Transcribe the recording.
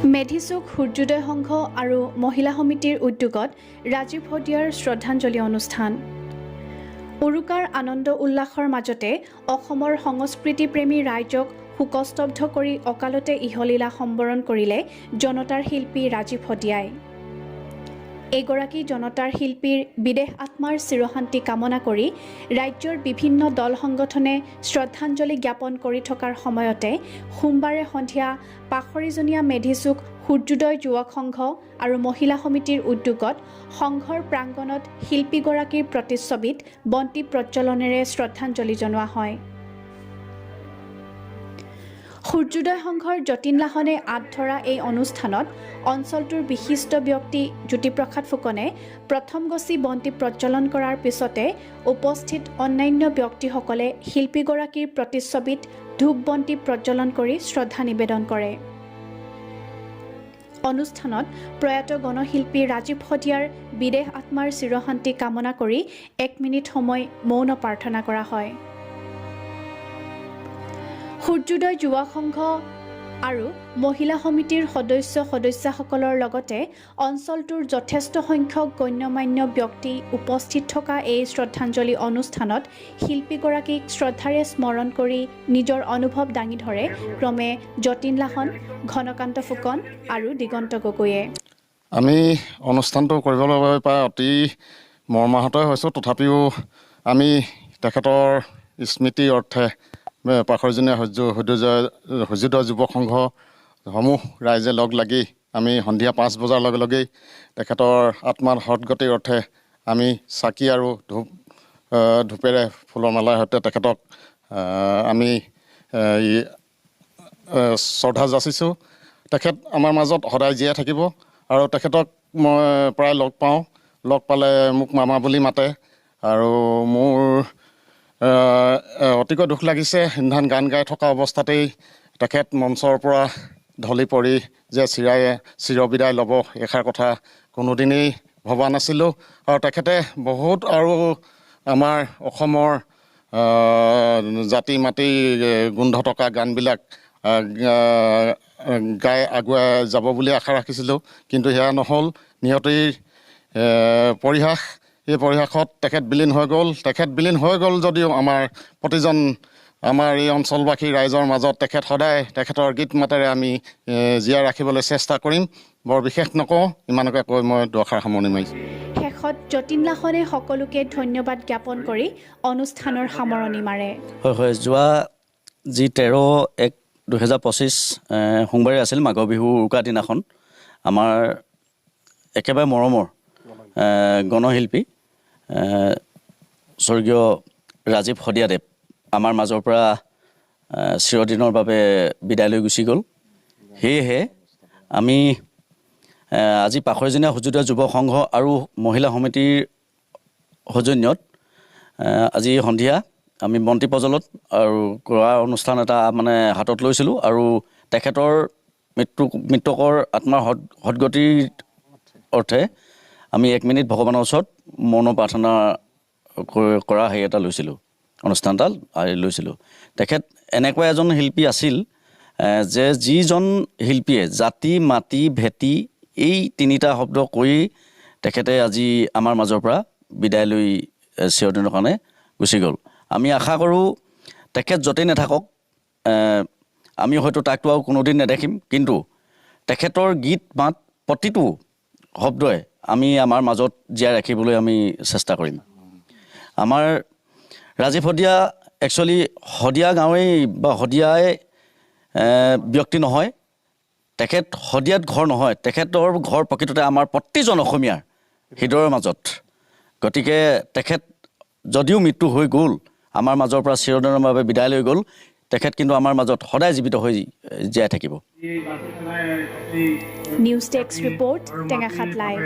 মেধিচুক সূৰ্যোদয় সংঘ আৰু মহিলা সমিতিৰ উদ্যোগত ৰাজীৱ হদিয়াৰ শ্ৰদ্ধাঞ্জলি অনুষ্ঠান। উৰুকাৰ আনন্দ উল্লাসৰ মাজতে অসমৰ সংস্কৃতিপ্ৰেমী ৰাইজক শোকস্তব্ধ কৰি অকালতে ইহলীলা সম্বৰণ কৰিলে জনতাৰ শিল্পী ৰাজীৱ হদিয়াই। এগৰাকী জনতাৰ শিল্পীৰ বিদেশ আত্মাৰ চিৰশান্তি কামনা কৰি ৰাজ্যৰ বিভিন্ন দল সংগঠনে শ্ৰদ্ধাঞ্জলি জ্ঞাপন কৰি থকাৰ সময়তে সোমবাৰে সন্ধিয়া পাখৰিজনীয়া মেধিচুক সূৰ্যোদয় যুৱক সংঘ আৰু মহিলা সমিতিৰ উদ্যোগত সংঘৰ প্ৰাংগণত শিল্পীগৰাকীৰ প্ৰতিচ্ছবিত বন্তি প্ৰজ্বলনেৰে শ্ৰদ্ধাঞ্জলি জনোৱা হয়। সূৰ্যোদয় সংঘৰ যতীন লাহনে আঁত ধৰা এই অনুষ্ঠানত অঞ্চলটোৰ বিশিষ্ট ব্যক্তি জ্যোতিপ্ৰসাদ ফুকনে প্ৰথম গছি বন্তি প্ৰজ্বলন কৰাৰ পিছতে উপস্থিত অন্যান্য ব্যক্তিসকলে শিল্পীগৰাকীৰ প্ৰতিচ্ছবিত ধূপ বন্তি প্ৰজ্বলন কৰি শ্ৰদ্ধা নিবেদন কৰে। অনুষ্ঠানত প্ৰয়াত গণশিল্পী ৰাজীৱ হদিয়াৰ বিদেশ আত্মাৰ চিৰশান্তি কামনা কৰি 1 মিনিট সময় মৌন প্ৰাৰ্থনা কৰা হয়। সূৰ্যোদয় যুৱ সংঘ আৰু মহিলা সমিতিৰ সদস্যসকলৰ লগতে অঞ্চলটোৰ যথেষ্ট সংখ্যক গণ্যমান্য ব্যক্তি উপস্থিত থকা এই শ্ৰদ্ধাঞ্জলি অনুষ্ঠানত শিল্পীগৰাকীক শ্ৰদ্ধাৰে স্মৰণ কৰি নিজৰ অনুভৱ দাঙি ধৰে ক্ৰমে যতীন লাহন, ঘনকান্ত ফুকন আৰু দিগন্ত গগৈয়ে। আমি অনুষ্ঠানটো কৰিবলৈ পাই অতি মৰ্মাহত হৈছোঁ। তথাপিও আমি তেখেতৰ স্মৃতি অৰ্থে পাখৰিজনীয়া সূৰ্যোদয় যুৱক সংঘসমূহ ৰাইজে লগ লাগি আমি সন্ধিয়া 5 বজাৰ লগে লগেই তেখেতৰ আত্মাৰ সদগতিৰ অৰ্থে আমি চাকি আৰু ধূপেৰে ফুলৰ মালাৰ সৈতে তেখেতক আমি শ্ৰদ্ধা যাচিছোঁ। তেখেত আমাৰ মাজত সদায় জীয়াই থাকিব আৰু তেখেতক মই প্ৰায় লগ পালে মোক মামা বুলি মাতে আৰু মোৰ অতিকৈ দুখ লাগিছে। সিদিনাখন গান গাই থকা অৱস্থাতেই তেখেত মঞ্চৰ পৰা ঢলি পৰি যে চিৰবিদায় ল'ব এষাৰ কথা কোনোদিনেই ভবা নাছিলোঁ। আৰু তেখেতে বহুত আৰু আমাৰ অসমৰ জাতি মাটি গোন্ধ থকা গানবিলাক গাই আগুৱাই যাব বুলি আশা ৰাখিছিলোঁ, কিন্তু সেয়া নহ'ল। নিয়তিৰ পৰিহাস, এই পৰিহাসত তেখেত বিলীন হৈ গ'ল যদিও প্ৰতিজন আমাৰ এই অঞ্চলবাসী ৰাইজৰ মাজত তেখেত সদায় তেখেতৰ গীত মাতেৰে আমি জীয়াই ৰাখিবলৈ চেষ্টা কৰিম। বৰ বিশেষ নকওঁ, ইমানকে কৈ মই দুআষাৰ সামৰণি মাৰিছোঁ। শেষত যতীন লাহনে সকলোকে ধন্যবাদ জ্ঞাপন কৰি অনুষ্ঠানৰ সামৰণি মাৰে। হয়, যোৱা যি 13/1/2025 সোমবাৰে আছিল মাঘৰ বিহুৰ উৰুকা দিনাখন আমাৰ একেবাৰে মৰমৰ গণশিল্পী স্বৰ্গীয় ৰাজীৱ হদিয়াদেৱ আমাৰ মাজৰ পৰা চিৰদিনৰ বাবে বিদায় লৈ গুচি গ'ল। সেয়েহে আমি আজি পাখৰিজনীয়া সূৰ্যোদয় যুৱ সংঘ আৰু মহিলা সমিতিৰ সৌজন্যত আজি সন্ধিয়া আমি বন্তি প্ৰজ্বলন আৰু কৰা অনুষ্ঠান এটা হাতত লৈছিলোঁ আৰু তেখেতৰ মৃতকৰ আত্মাৰ সদগতিৰ অৰ্থে আমি 1 মিনিট ভগৱানৰ ওচৰত মৌন প্ৰাৰ্থনা কৰা এটা অনুষ্ঠান এটা লৈছিলোঁ। তেখেত এনেকুৱা এজন শিল্পী আছিল যে যিজন শিল্পীয়ে জাতি মাটি ভেটি এই 3টা শব্দ কৈ তেখেতে আজি আমাৰ মাজৰ পৰা বিদায় লৈ চিৰদিনৰ কাৰণে গুচি গ'ল। আমি আশা কৰোঁ তেখেত য'তেই নাথাকক, আমি হয়তো তাকতো আৰু কোনোদিন নেদেখিম, কিন্তু তেখেতৰ গীত মাত প্ৰতিটো শব্দই আমি আমাৰ মাজত জীয়াই ৰাখিবলৈ আমি চেষ্টা কৰিম। আমাৰ ৰাজীৱ হদিয়া একচুৱেলি হদিয়া গাঁৱেই বা হদিয়াই ব্যক্তি নহয়, তেখেত হদিয়াত ঘৰ নহয়, তেখেতৰ ঘৰ প্ৰকৃততে আমাৰ প্ৰতিজন অসমীয়াৰ হৃদয়ৰ মাজত। গতিকে তেখেত যদিও মৃত্যু হৈ গ'ল, আমাৰ মাজৰ পৰা চিৰদিনৰ বাবে বিদায় লৈ গ'ল, তেখেত কিন্তু আমাৰ মাজত সদায় জীৱিত হৈ জীয়াই থাকিব। News desk report, Tengakhat live.